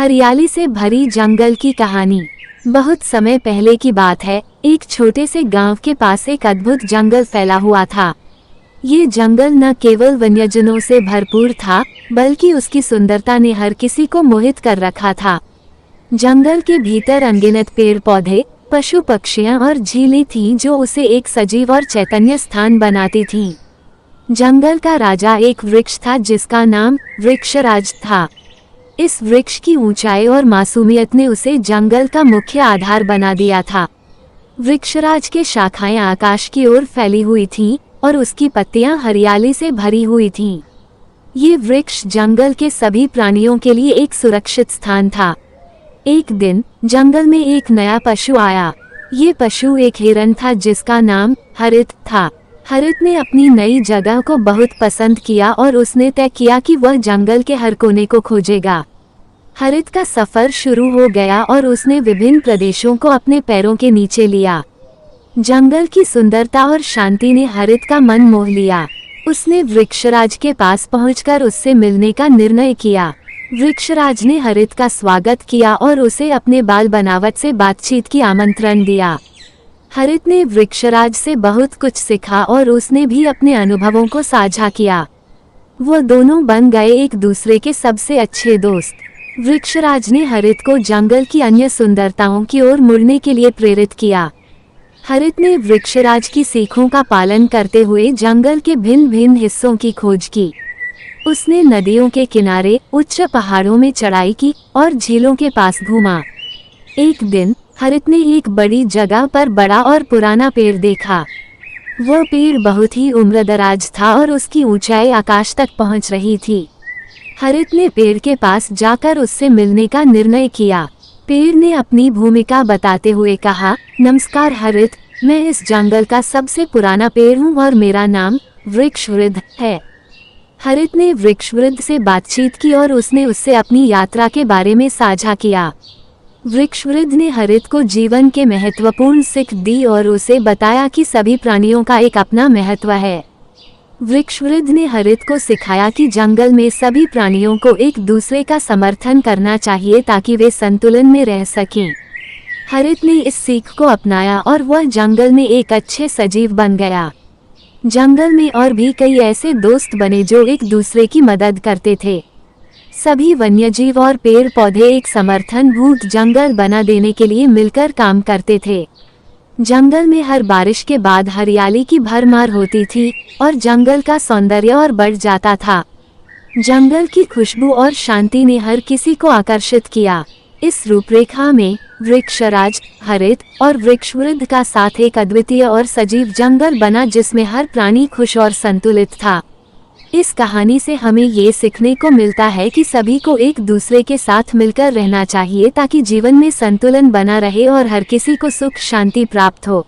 हरियाली से भरी जंगल की कहानी। बहुत समय पहले की बात है। एक छोटे से गांव के पास एक अद्भुत जंगल फैला हुआ था। ये जंगल न केवल वन्यजीवों से भरपूर था, बल्कि उसकी सुंदरता ने हर किसी को मोहित कर रखा था। जंगल के भीतर अनगिनत पेड़ पौधे, पशु पक्षियां और झीलें थीं जो उसे एक सजीव और चैतन्य स्थान बनाती थीं। जंगल का राजा एक वृक्ष था जिसका नाम वृक्षराज था। इस वृक्ष की ऊंचाई और मासूमियत ने उसे जंगल का मुख्य आधार बना दिया था। वृक्षराज के शाखाएं आकाश की ओर फैली हुई थीं और उसकी पत्तियां हरियाली से भरी हुई थीं। ये वृक्ष जंगल के सभी प्राणियों के लिए एक सुरक्षित स्थान था। एक दिन जंगल में एक नया पशु आया। ये पशु एक हिरन था जिसका नाम हरित था। हरित ने अपनी नई जगह को बहुत पसंद किया और उसने तय किया कि वह जंगल के हर कोने को खोजेगा। हरित का सफर शुरू हो गया और उसने विभिन्न प्रदेशों को अपने पैरों के नीचे लिया। जंगल की सुंदरता और शांति ने हरित का मन मोह लिया। उसने वृक्षराज के पास पहुंचकर उससे मिलने का निर्णय किया। वृक्षराज ने हरित का स्वागत किया और उसे अपने बाल बनावट से बातचीत की आमंत्रण दिया। हरित ने वृक्षराज से बहुत कुछ सीखा और उसने भी अपने अनुभवों को साझा किया। वो दोनों बन गए एक दूसरे के सबसे अच्छे दोस्त। वृक्षराज ने हरित को जंगल की अन्य सुंदरताओं की ओर मुड़ने के लिए प्रेरित किया। हरित ने वृक्षराज की सीखों का पालन करते हुए जंगल के भिन्न भिन्न हिस्सों की खोज की। उसने नदियों के किनारे, उच्च पहाड़ों में चढ़ाई की और झीलों के पास घूमा। एक दिन हरित ने एक बड़ी जगह पर बड़ा और पुराना पेड़ देखा। वह पेड़ बहुत ही उम्रदराज था और उसकी ऊंचाई आकाश तक पहुंच रही थी। हरित ने पेड़ के पास जाकर उससे मिलने का निर्णय किया। पेड़ ने अपनी भूमिका बताते हुए कहा, नमस्कार हरित, मैं इस जंगल का सबसे पुराना पेड़ हूँ और मेरा नाम वृक्षवृद्ध है। हरित ने वृक्षवृद्ध से बातचीत की और उसने उससे अपनी यात्रा के बारे में साझा किया। वृक्षवृद्ध ने हरित को जीवन के महत्वपूर्ण सीख दी और उसे बताया कि सभी प्राणियों का एक अपना महत्व है। वृक्षवृद्ध ने हरित को सिखाया कि जंगल में सभी प्राणियों को एक दूसरे का समर्थन करना चाहिए ताकि वे संतुलन में रह सकें। हरित ने इस सीख को अपनाया और वह जंगल में एक अच्छे सजीव बन गया। जंगल में और भी कई ऐसे दोस्त बने जो एक दूसरे की मदद करते थे। सभी वन्यजीव और पेड़ पौधे एक समर्थनभूत जंगल बना देने के लिए मिलकर काम करते थे। जंगल में हर बारिश के बाद हरियाली की भरमार होती थी और जंगल का सौंदर्य और बढ़ जाता था। जंगल की खुशबू और शांति ने हर किसी को आकर्षित किया। इस रूपरेखा में वृक्षराज, हरित और वृक्षवृद्ध का साथ एक अद्वितीय और सजीव जंगल बना जिसमें हर प्राणी खुश और संतुलित था। इस कहानी से हमें ये सीखने को मिलता है कि सभी को एक दूसरे के साथ मिलकर रहना चाहिए ताकि जीवन में संतुलन बना रहे और हर किसी को सुख शांति प्राप्त हो।